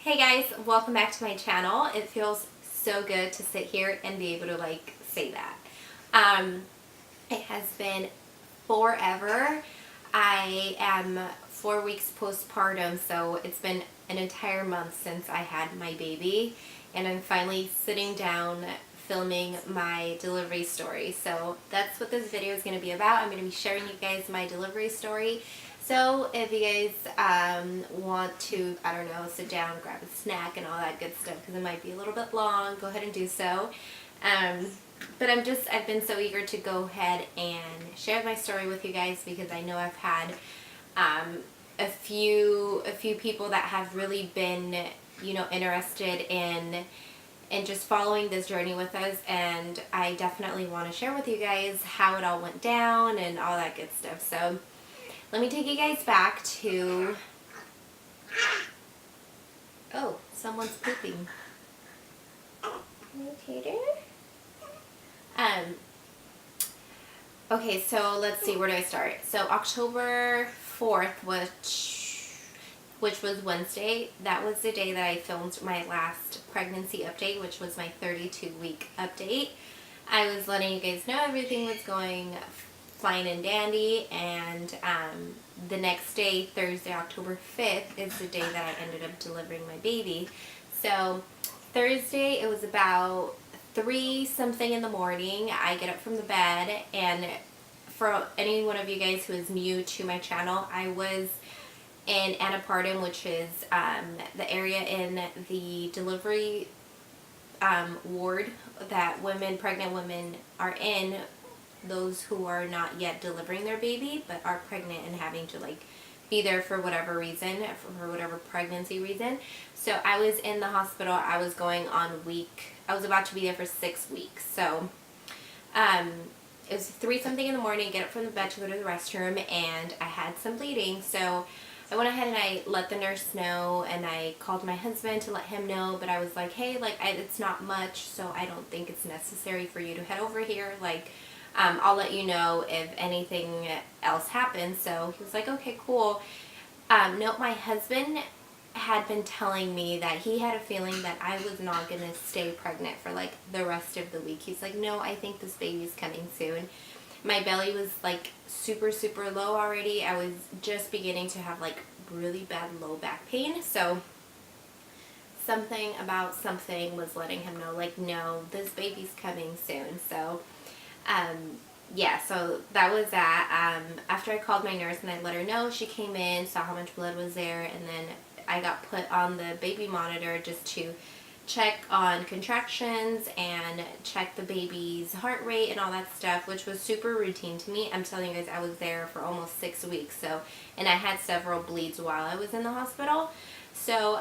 Hey guys, welcome back to my channel. It feels so good to sit here and be able to say that. It has been forever. I am 4 weeks postpartum, so it's been an entire month since I had my baby, and I'm finally sitting down filming my delivery story. So that's what this video is going to be about. I'm going to be sharing you guys my delivery story. So if you guys want to, I don't know, sit down, grab a snack and all that good stuff, because it might be a little bit long, go ahead and do so. But I've been so eager to go ahead and share my story with you guys, because I know I've had a few people that have really been, interested in just following this journey with us, and I definitely want to share with you guys how it all went down and all that good stuff. So let me take you guys back to, oh, someone's pooping. Okay, so let's see, where do I start? So October 4th, which was Wednesday, that was the day that I filmed my last pregnancy update, which was my 32-week update. I was letting you guys know everything was going fine and dandy, and the next day, Thursday, October 5th, is the day that I ended up delivering my baby. So Thursday, it was about 3-something in the morning. I get up from the bed, and for any one of you guys who is new to my channel, I was in Postpartum, which is the area in the delivery ward that pregnant women are in, those who are not yet delivering their baby but are pregnant and having to be there for whatever reason, for whatever pregnancy reason. So I was in the hospital. I was about to be there for 6 weeks. So it was 3-something in the morning, get up from the bed to go to the restroom, and I had some bleeding. So I went ahead and I let the nurse know, and I called my husband to let him know, but I was like, hey, it's not much, so I don't think it's necessary for you to head over here. I'll let you know if anything else happens. So he was like, okay, cool. No, my husband had been telling me that he had a feeling that I was not going to stay pregnant for the rest of the week. He's like, no, I think this baby's coming soon. My belly was super, super low already. I was just beginning to have really bad low back pain. So something about something was letting him know, no, this baby's coming soon. So yeah, so that was that. After I called my nurse and I let her know, she came in, saw how much blood was there, and then I got put on the baby monitor just to check on contractions and check the baby's heart rate and all that stuff, which was super routine to me. I'm telling you guys, I was there for almost 6 weeks, and I had several bleeds while I was in the hospital. So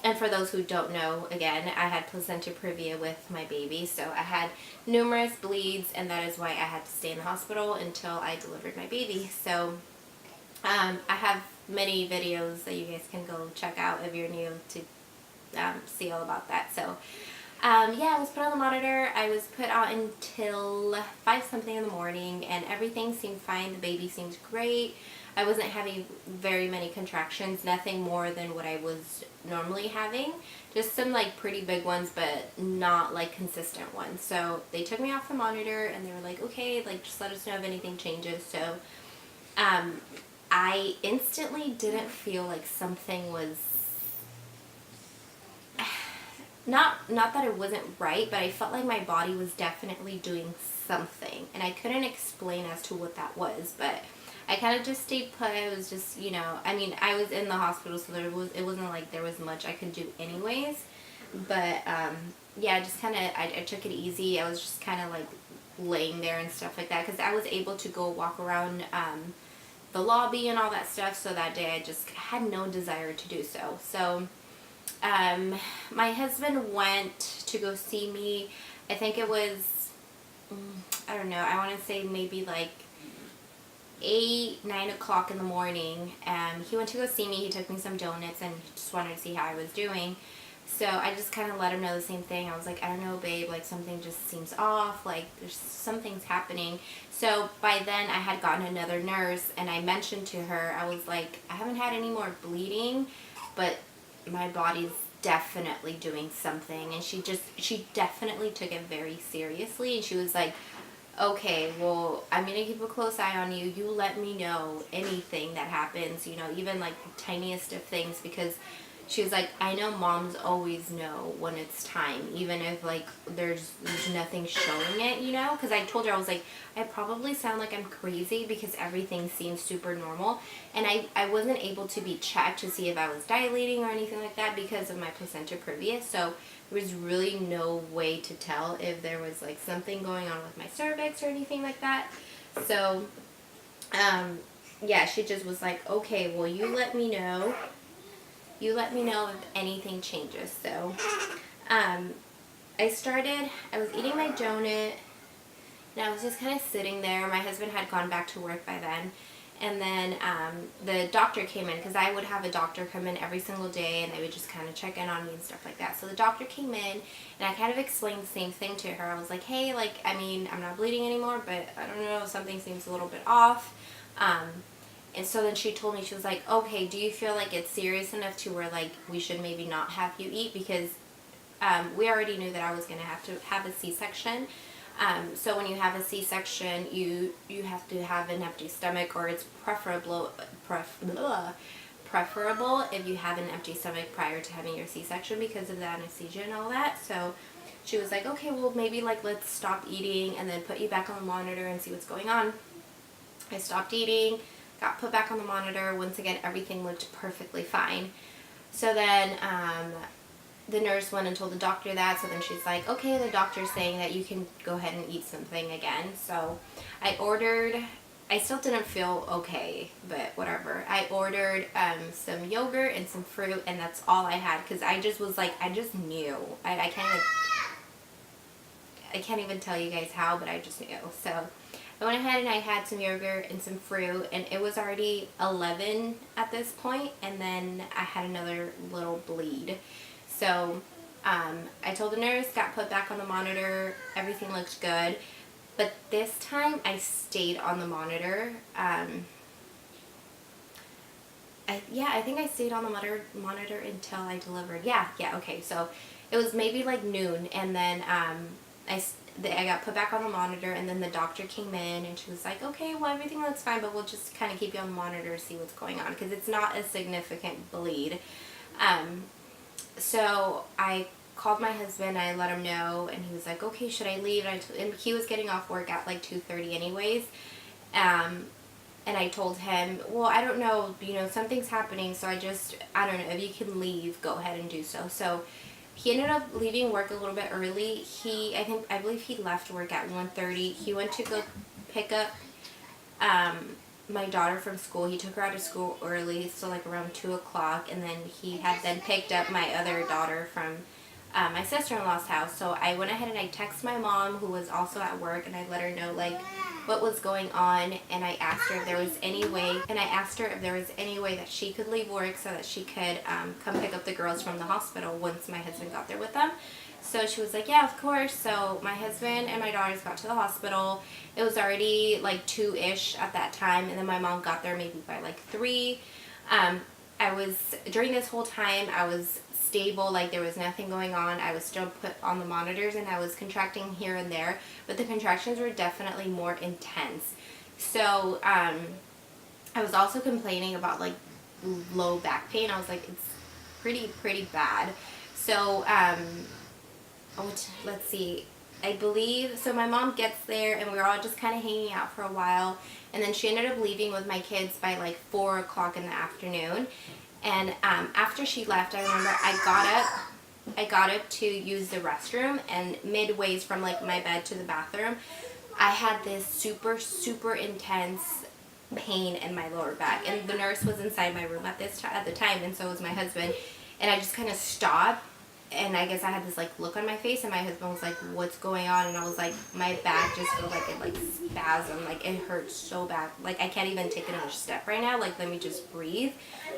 and for those who don't know, again, I had placenta previa with my baby, so I had numerous bleeds, and that is why I had to stay in the hospital until I delivered my baby. So I have many videos that you guys can go check out if you're new to see all about that. So yeah, I was put on the monitor. I was put out until 5-something in the morning, and everything seemed fine. The baby seemed great. I wasn't having very many contractions, nothing more than what I was normally having. Just some pretty big ones, but not consistent ones. So they took me off the monitor, and they were like, okay, just let us know if anything changes. So I instantly didn't feel like something was, not that it wasn't right, but I felt like my body was definitely doing something, and I couldn't explain as to what that was. But I kind of just stayed put. I was just, I mean, I was in the hospital, so it wasn't like there was much I could do anyways. But yeah, just kind of, I took it easy. I was just kind of laying there and stuff like that, because I was able to go walk around the lobby and all that stuff. So that day I just had no desire to do so. So my husband went to go see me. I think it was, I don't know, I want to say maybe 8-9 o'clock in the morning. He went to go see me. He took me some donuts and just wanted to see how I was doing. So I just kind of let him know the same thing. I was like, I don't know, babe, something just seems off, there's something's happening. So by then I had gotten another nurse, and I mentioned to her, I was like, I haven't had any more bleeding, but my body's definitely doing something. And she definitely took it very seriously, and she was like, okay, well, I'm gonna keep a close eye on you. You let me know anything that happens, you know, even like the tiniest of things, because she was like, I know moms always know when it's time, even if like there's nothing showing it, you know, because I told her, I was like, I probably sound like I'm crazy because everything seems super normal, and I wasn't able to be checked to see if I was dilating or anything like that because of my placenta previa, so there was really no way to tell if there was like something going on with my cervix or anything like that. So yeah, she just was like, okay, well, you let me know if anything changes. So I was eating my donut, and I was just kind of sitting there. My husband had gone back to work by then. And then the doctor came in, because I would have a doctor come in every single day, and they would just kind of check in on me and stuff like that. So the doctor came in, and I kind of explained the same thing to her. I was like, hey, like, I mean, I'm not bleeding anymore, but I don't know, something seems a little bit off. And so then she told me, she was like, okay, do you feel like it's serious enough to where, like, we should maybe not have you eat? Because we already knew that I was going to have a C-section. So when you have a C-section, you have to have an empty stomach, or it's preferable if you have an empty stomach prior to having your C-section because of the anesthesia and all that. So she was like, okay, well, maybe like let's stop eating and then put you back on the monitor and see what's going on. I stopped eating, got put back on the monitor. Once again, everything looked perfectly fine. So then the nurse went and told the doctor that, so then she's like, okay, the doctor's saying that you can go ahead and eat something again. So I still didn't feel okay, but whatever. I ordered some yogurt and some fruit, and that's all I had, because I just was like, I just knew. I can't even tell you guys how, but I just knew. So I went ahead and I had some yogurt and some fruit, and it was already 11 at this point, and then I had another little bleed. So I told the nurse, got put back on the monitor, everything looked good. But this time I stayed on the monitor. I think I stayed on the monitor until I delivered. Yeah, okay. So it was maybe like noon, and then I got put back on the monitor, and then the doctor came in, and she was like, okay, well, everything looks fine, but we'll just kind of keep you on the monitor to see what's going on, because it's not a significant bleed. So I called my husband, I let him know, and he was like, okay, should I leave? And he was getting off work at like 2:30 anyways. And I told him, well, I don't know, you know, something's happening, so I don't know, if you can leave, go ahead and do so. So he ended up leaving work a little bit early. I believe he left work at 1:30. He went to go pick up my daughter from school. He took her out of school early, so like around 2 o'clock, and then he had then picked up my other daughter from my sister-in-law's house. So I went ahead and I texted my mom, who was also at work, and I let her know like what was going on, and I asked her if there was any way that she could leave work so that she could come pick up the girls from the hospital once my husband got there with them. So she was like, yeah, of course. So my husband and my daughters got to the hospital. It was already like 2-ish at that time, and then my mom got there maybe by like 3. During this whole time, I was stable, like there was nothing going on. I was still put on the monitors, and I was contracting here and there, but the contractions were definitely more intense. So I was also complaining about like low back pain. I was like, it's pretty bad. So let's see, I believe, so my mom gets there, and we were all just kind of hanging out for a while, and then she ended up leaving with my kids by like 4 o'clock in the afternoon. And after she left, I remember I got up to use the restroom, and midways from like my bed to the bathroom, I had this super intense pain in my lower back, and the nurse was inside my room at the time, and so was my husband. And I just kind of stopped, and I guess I had this like look on my face, and my husband was like, what's going on? And I was like, my back just feels like it like spasm, like it hurts so bad, like I can't even take another step right now, like let me just breathe.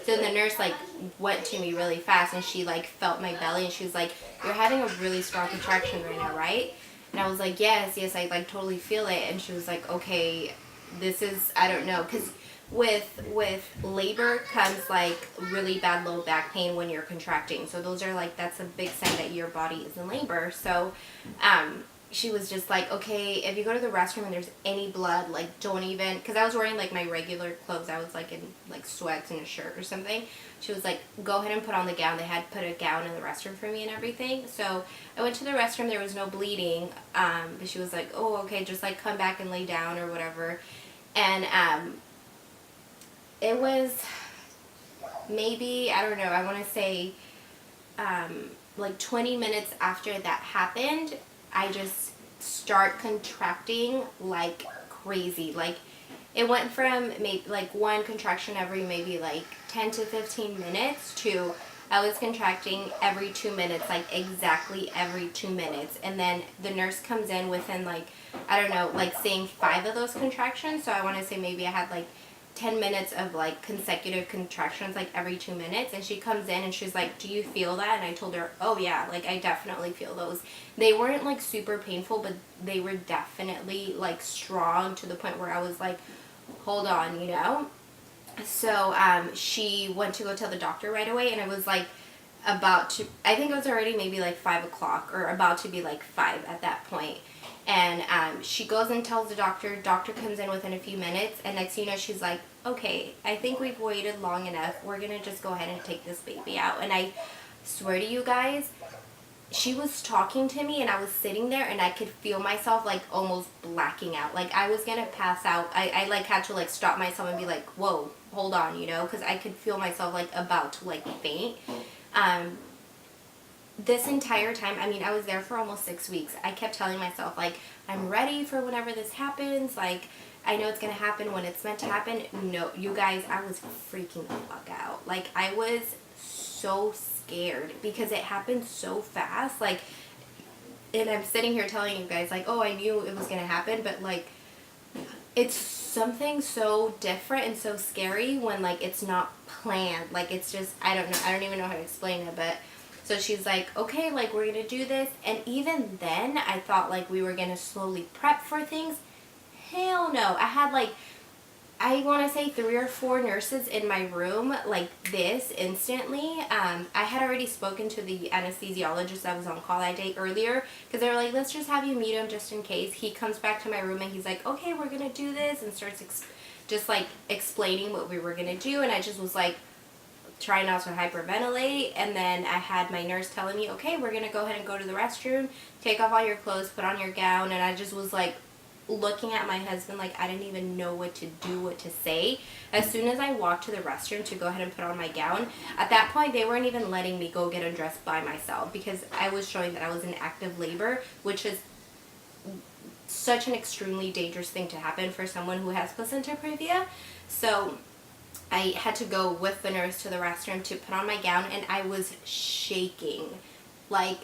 So the nurse like went to me really fast, and she like felt my belly, and she was like, you're having a really strong contraction right now, right? And I was like, yes, I like totally feel it. And she was like, okay, this is, I don't know, because with labor comes like really bad low back pain when you're contracting. So those are like, that's a big sign that your body is in labor. So she was just like, okay, if you go to the restroom and there's any blood, like don't even, because I was wearing like my regular clothes, I was like in like sweats and a shirt or something. She was like, go ahead and put on the gown. They had put a gown in the restroom for me and everything. So I went to the restroom, there was no bleeding, but she was like, oh, okay, just like come back and lay down or whatever. And it was maybe, I don't know, I want to say like 20 minutes after that happened, I just start contracting like crazy. Like it went from maybe like one contraction every maybe like 10 to 15 minutes to I was contracting every 2 minutes, like exactly every 2 minutes. And then the nurse comes in within like, I don't know, like saying 5 of those contractions. So I want to say maybe I had like 10 minutes of like consecutive contractions like every 2 minutes, and she comes in and she's like, do you feel that? And I told her, oh yeah, like I definitely feel those. They weren't like super painful, but they were definitely like strong to the point where I was like, hold on, you know. So she went to go tell the doctor right away, and I was like about to, I think it was already maybe like 5 o'clock or about to be like 5 at that point. And she goes and tells the doctor. Doctor comes in within a few minutes, and next thing you know, she's like, okay, I think we've waited long enough. We're going to just go ahead and take this baby out. And I swear to you guys, she was talking to me, and I was sitting there, and I could feel myself like almost blacking out. Like I was going to pass out. I like had to like stop myself and be like, whoa, hold on, you know, because I could feel myself like about to like faint. This entire time, I mean, I was there for almost 6 weeks. I kept telling myself, like, I'm ready for whenever this happens. Like, I know it's going to happen when it's meant to happen. No, you guys, I was freaking the fuck out. Like, I was so scared because it happened so fast. Like, and I'm sitting here telling you guys, like, oh, I knew it was going to happen. But, like, it's something so different and so scary when, like, it's not planned. Like, it's just, I don't know. I don't even know how to explain it, but... So she's like, okay, like, we're going to do this. And even then, I thought, like, we were going to slowly prep for things. Hell no. I had, like, I want to say 3 or 4 nurses in my room, like, this instantly. I had already spoken to the anesthesiologist that was on call that day earlier. Because they were like, let's just have you meet him just in case. He comes back to my room and he's like, okay, we're going to do this. And starts just, like, explaining what we were going to do. And I just was like, try not to hyperventilate. And then I had my nurse telling me, okay, we're gonna go ahead and go to the restroom, take off all your clothes, put on your gown. And I just was like looking at my husband like I didn't even know what to do, what to say. As soon as I walked to the restroom to go ahead and put on my gown, at that point they weren't even letting me go get undressed by myself because I was showing that I was in active labor, which is such an extremely dangerous thing to happen for someone who has placenta previa. So I had to go with the nurse to the restroom to put on my gown, and I was shaking like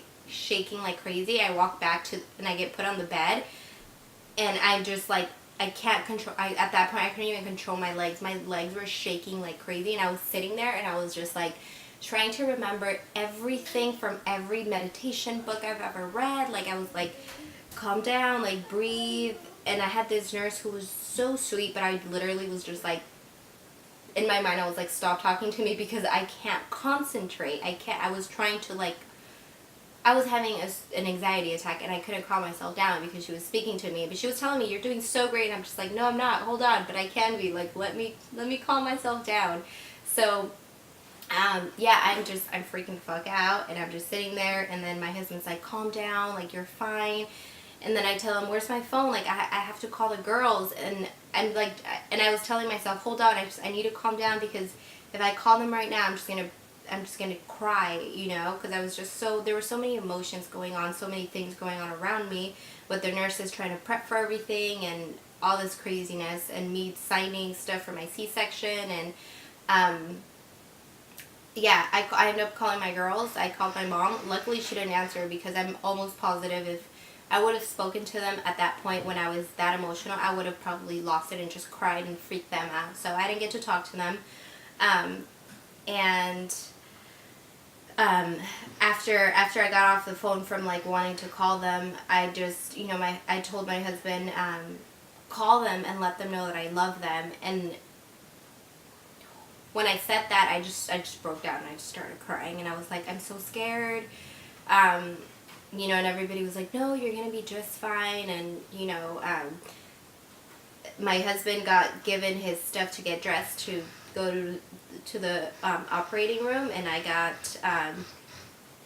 crazy. I walk back to, and I get put on the bed, and I just like, I can't control, at that point I couldn't even control my legs. My legs were shaking like crazy, and I was sitting there, and I was just like trying to remember everything from every meditation book I've ever read. Like, I was like, calm down, like, breathe. And I had this nurse who was so sweet, but I literally was just like, in my mind, I was like, stop talking to me because I can't concentrate. I was trying to, like, I was having an anxiety attack, and I couldn't calm myself down because she was speaking to me. But she was telling me, you're doing so great. And I'm just like, no, I'm not. Hold on. But I can be. Like, let me calm myself down. So, yeah, I'm freaking the fuck out. And I'm just sitting there. And then my husband's like, calm down. Like, you're fine. And then I tell him, where's my phone? Like, I have to call the girls. And I'm like, and I was telling myself, hold on, I need to calm down because if I call them right now, I'm just gonna cry, you know, because I was just there were so many emotions going on, so many things going on around me with the nurses trying to prep for everything and all this craziness, and me signing stuff for my C-section. And yeah, I ended up calling my girls. I called my mom. Luckily, she didn't answer because I'm almost positive if I would have spoken to them at that point when I was that emotional, I would have probably lost it and just cried and freaked them out. So I didn't get to talk to them. After I got off the phone from like wanting to call them, I just, you know, I told my husband, call them and let them know that I love them. And when I said that, I just broke down and I just started crying, and I was like, I'm so scared. And everybody was like, no, you're gonna be just fine. And my husband got given his stuff to get dressed to go to the operating room, and I got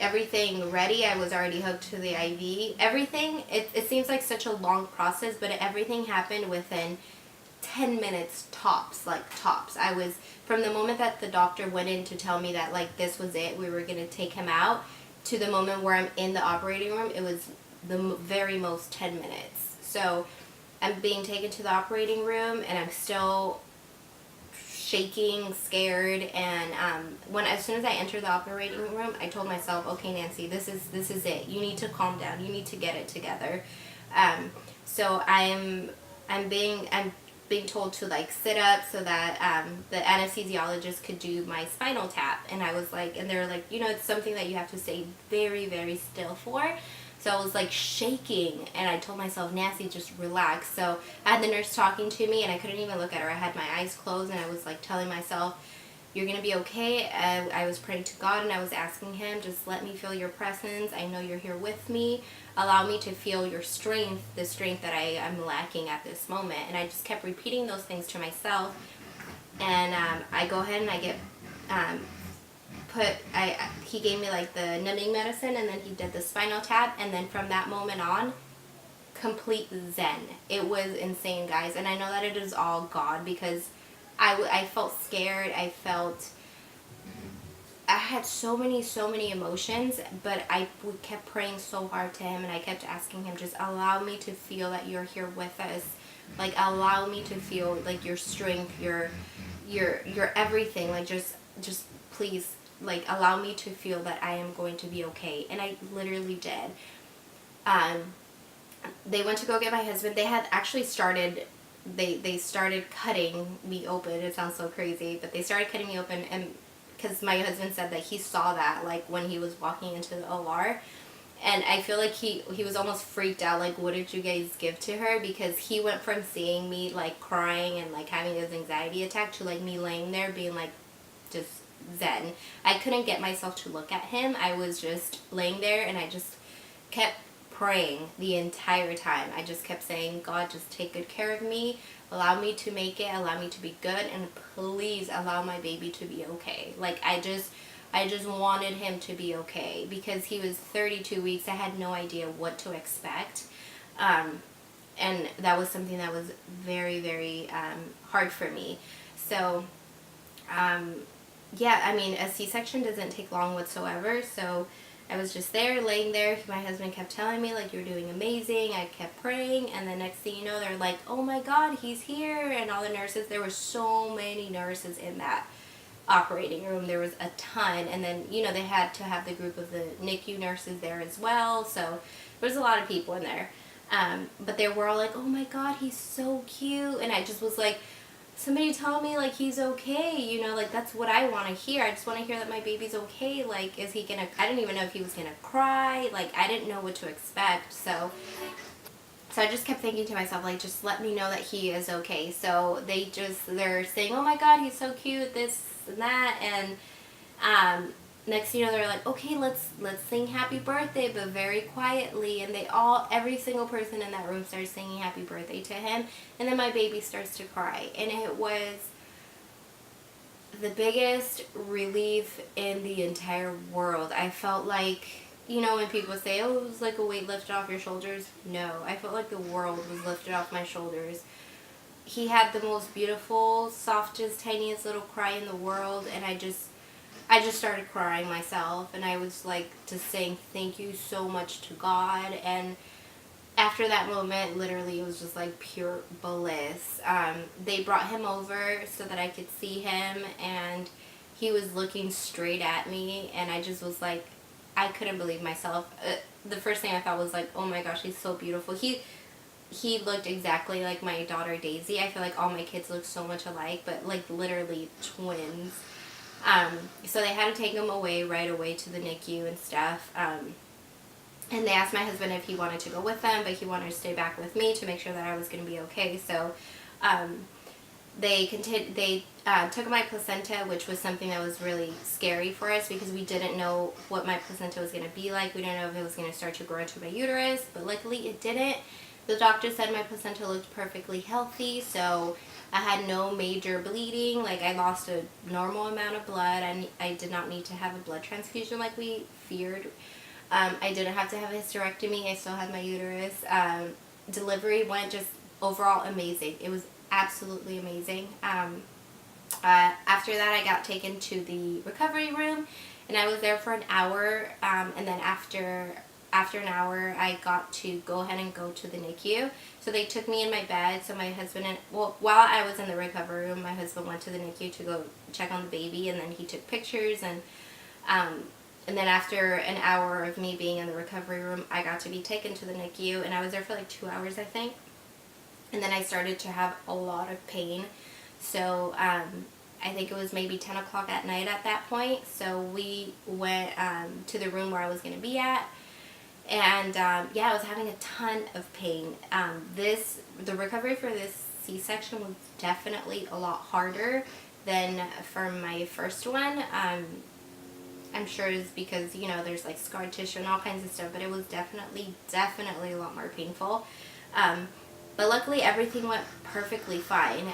everything ready. I was already hooked to the IV. Everything, it seems like such a long process, but everything happened within 10 minutes tops, like tops. I was, from the moment that the doctor went in to tell me that like this was it, we were going to take him out, to the moment where I'm in the operating room, it was the very most 10 minutes. So I'm being taken to the operating room, and I'm still shaking, scared, and as soon as I entered the operating room, I told myself, okay, Nancy, this is it. You need to calm down. You need to get it together. So I'm being told to like sit up so that the anesthesiologist could do my spinal tap, and I was like, and they're like, it's something that you have to stay very, very still for. So I was like shaking, and I told myself, Nancy, just relax. So I had the nurse talking to me, and I couldn't even look at her. I had my eyes closed, and I was like telling myself, you're going to be okay. I was praying to God, and I was asking him, just let me feel your presence. I know you're here with me. Allow me to feel your strength, the strength that I am lacking at this moment. And I just kept repeating those things to myself. And I go ahead and I get he gave me like the numbing medicine, and then he did the spinal tap, and then from that moment on, complete zen. It was insane, guys. And I know that it is all God, because I felt scared. I had so many emotions, but I kept praying so hard to him, and I kept asking him, just allow me to feel that you're here with us. Like, allow me to feel like your strength, your everything. Like, just please, like, allow me to feel that I am going to be okay. And I literally did. They went to go get my husband. They had actually started, they started cutting me open. It sounds so crazy, but they started cutting me open, and because my husband said that he saw that, like, when he was walking into the OR. And I feel like he was almost freaked out, like, what did you guys give to her? Because he went from seeing me, like, crying and, like, having this anxiety attack to, like, me laying there being, like, just zen. I couldn't get myself to look at him. I was just laying there, and I just kept praying the entire time. I just kept saying, God, just take good care of me. Allow me to make it. Allow me to be good. And please allow my baby to be okay. Like, I just wanted him to be okay, because he was 32 weeks. I had no idea what to expect. And that was something that was very, very hard for me. So, yeah, I mean, a C-section doesn't take long whatsoever. So I was just there, laying there. My husband kept telling me, like, you're doing amazing. I kept praying, and the next thing you know, they're like, oh my God, he's here. And all the nurses, there were so many nurses in that operating room. There was a ton. And then, they had to have the group of the NICU nurses there as well. So there was a lot of people in there. But they were all like, oh my God, he's so cute. And I just was like, somebody tell me, like, he's okay, like, that's what I want to hear. I just want to hear that my baby's okay. Like, is he gonna, I didn't even know if he was gonna cry. Like, I didn't know what to expect. So I just kept thinking to myself, like, just let me know that he is okay. So they're saying, oh my God, he's so cute, this and that. And next thing you know, they're like, okay, let's sing happy birthday, but very quietly. And every single person in that room starts singing happy birthday to him. And then my baby starts to cry. And it was the biggest relief in the entire world. I felt like, when people say, oh, it was like a weight lifted off your shoulders. No, I felt like the world was lifted off my shoulders. He had the most beautiful, softest, tiniest little cry in the world. And I just started crying myself, and I was like just saying thank you so much to God. And after that moment, literally, it was just like pure bliss. They brought him over so that I could see him, and he was looking straight at me, and I just was like, I couldn't believe myself. The first thing I thought was like, oh my gosh, he's so beautiful. He looked exactly like my daughter Daisy. I feel like all my kids look so much alike, but like literally twins. So they had to take him away right away to the NICU and stuff. And they asked my husband if he wanted to go with them, but he wanted to stay back with me to make sure that I was going to be okay. So they took my placenta, which was something that was really scary for us because we didn't know what my placenta was going to be like. We didn't know if it was going to start to grow into my uterus, but luckily it didn't. The doctor said my placenta looked perfectly healthy, so I had no major bleeding. Like, I lost a normal amount of blood. I did not need to have a blood transfusion like we feared. I didn't have to have a hysterectomy. I still had my uterus. Delivery went just overall amazing. It was absolutely amazing. After that, I got taken to the recovery room, and I was there for an hour. And then after an hour, I got to go ahead and go to the NICU. So they took me in my bed. So my husband while I was in the recovery room, my husband went to the NICU to go check on the baby, and then he took pictures. And then after an hour of me being in the recovery room, I got to be taken to the NICU, and I was there for like 2 hours, I think. And then I started to have a lot of pain. So I think it was maybe 10 o'clock at night at that point. So we went to the room where I was going to be at. And yeah, I was having a ton of pain. The recovery for this C-section was definitely a lot harder than for my first one. I'm sure it's because, you know, there's like scar tissue and all kinds of stuff, but it was definitely a lot more painful. But luckily everything went perfectly fine.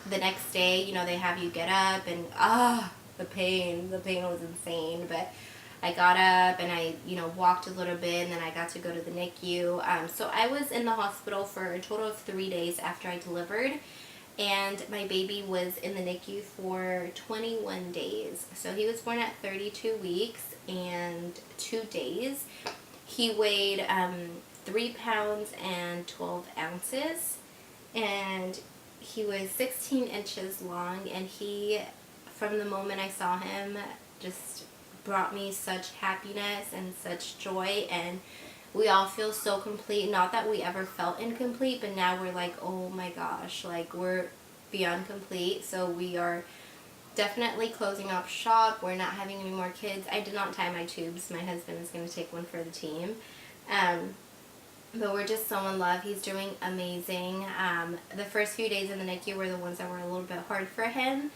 The next day, you know, they have you get up, and the pain was insane. But I got up and I, you know, walked a little bit, and then I got to go to the NICU. So I was in the hospital for a total of 3 days after I delivered. And my baby was in the NICU for 21 days. So he was born at 32 weeks and 2 days. He weighed 3 pounds and 12 ounces. And he was 16 inches long. And he, from the moment I saw him, just brought me such happiness and such joy. And we all feel so complete. Not that we ever felt incomplete, but now we're like, oh my gosh, like we're beyond complete. So we are definitely closing up shop. We're not having any more kids. I did not tie my tubes. My husband is going to take one for the team. But we're just so in love. He's doing amazing. The first few days in the NICU were the ones that were a little bit hard for him.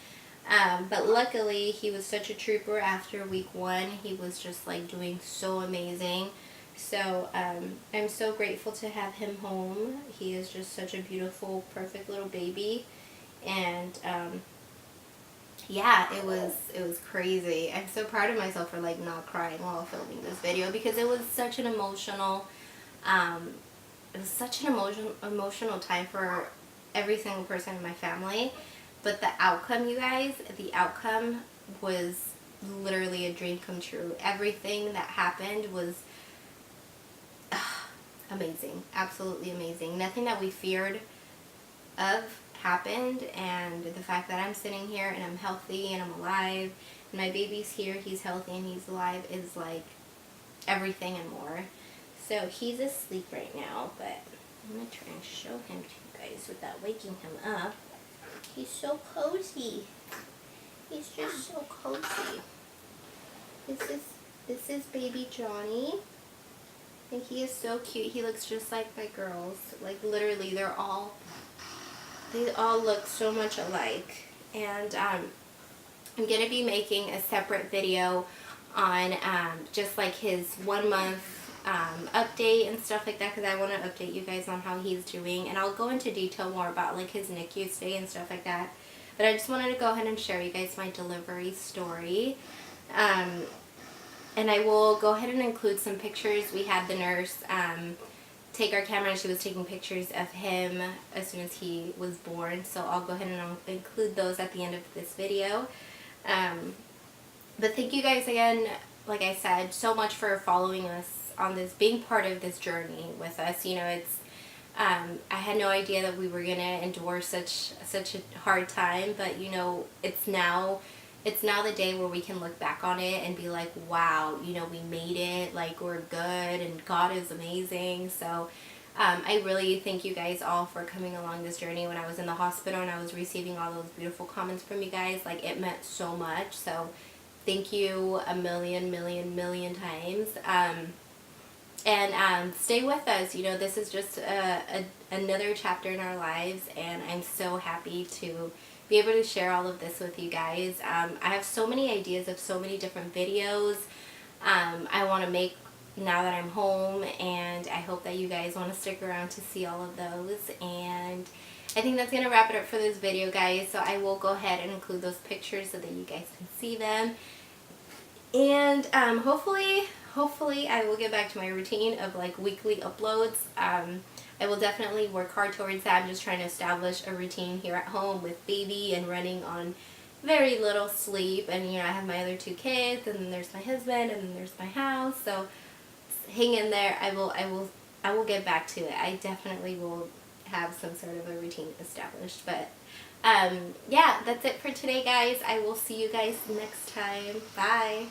But luckily, he was such a trooper. After week 1, he was just like doing so amazing. So I'm so grateful to have him home. He is just such a beautiful, perfect little baby. And yeah, it was crazy. I'm so proud of myself for like not crying while filming this video, because it was such an emotional emotional time for every single person in my family. But the outcome, you guys, the outcome was literally a dream come true. Everything that happened was amazing. Absolutely amazing. Nothing that we feared of happened, and the fact that I'm sitting here and I'm healthy and I'm alive and my baby's here, he's healthy and he's alive, is like everything and more. So he's asleep right now, but I'm going to try and show him to you guys without waking him up. He's so cozy. He's just so cozy. This is baby Johnny. And he is so cute. He looks just like my girls. Like literally, they all look so much alike. And I'm going to be making a separate video on just like his 1 month update and stuff like that, because I want to update you guys on how he's doing, and I'll go into detail more about like his NICU stay and stuff like that. But I just wanted to go ahead and share you guys my delivery story, and I will go ahead and include some pictures. We had the nurse take our camera, and she was taking pictures of him as soon as he was born, so I'll go ahead and I'll include those at the end of this video. But thank you guys again, like I said, so much for following us on this, being part of this journey with us. You know, it's I had no idea that we were gonna endure such a hard time, but you know, it's now the day where we can look back on it and be like, wow, you know, we made it, like we're good and God is amazing. So I really thank you guys all for coming along this journey. When I was in the hospital and I was receiving all those beautiful comments from you guys, like it meant so much. So thank you a million times. And stay with us. You know, this is just another chapter in our lives, and I'm so happy to be able to share all of this with you guys. I have so many ideas of so many different videos I want to make now that I'm home, and I hope that you guys want to stick around to see all of those. And I think that's going to wrap it up for this video, guys. So I will go ahead and include those pictures so that you guys can see them. And hopefully I will get back to my routine of like weekly uploads. I will definitely work hard towards that. I'm just trying to establish a routine here at home with baby and running on very little sleep. And you know, I have my other 2 kids, and then there's my husband, and then there's my house. So hang in there. I will get back to it. I definitely will have some sort of a routine established. But yeah, that's it for today, guys. I will see you guys next time. Bye.